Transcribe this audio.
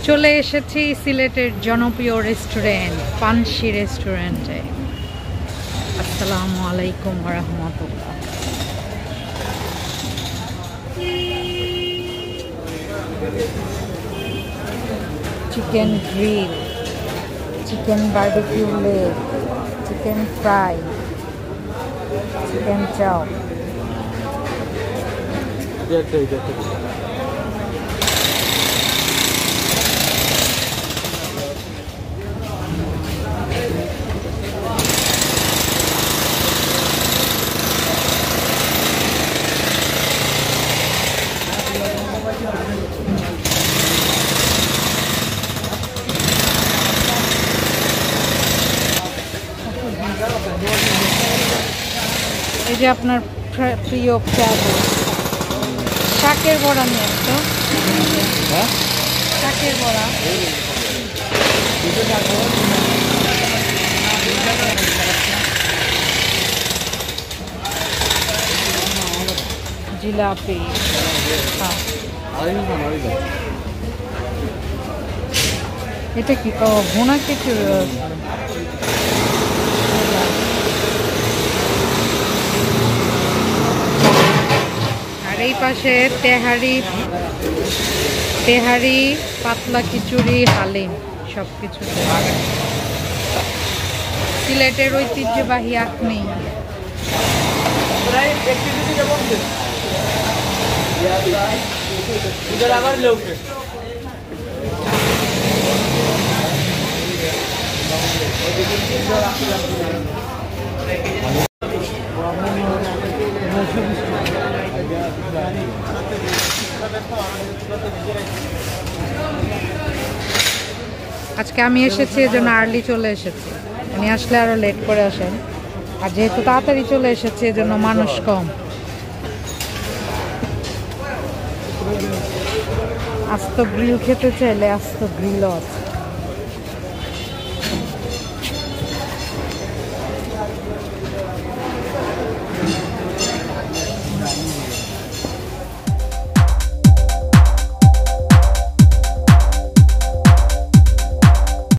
চলে এসেছি সিলেটের জনপ্রিয় রেস্টুরেন্ট পানসি রেস্টুরেন্টে। আসসালামু আলাইকুম ওয়া রাহমাতুল্লাহ। Chicken grill, chicken barbecue leg, chicken fry, chicken চাও। এই যে আপনার প্রিয় পেঁয়াজু শাকের বড়া নিয়ে আসতো, শাকের বড়া, জিলাপি, এটা কি ভুনা কিছু। এই পাশে তেহারি, পাতলা খিচুড়ি, হালিম সবকিছু। সিলেটের ঐতিহ্যবাহী আখনি। আজকে আমি এসেছি এজন্য আর্লি চলে এসেছি, উনি আসলে আরো লেট করে আসেন, আর যেহেতু তাড়াতাড়ি চলে এসেছে এজন্য মানুষ কম। আস্ত গ্রিল খেতে চাইলে আস্ত গ্রিলও আছে।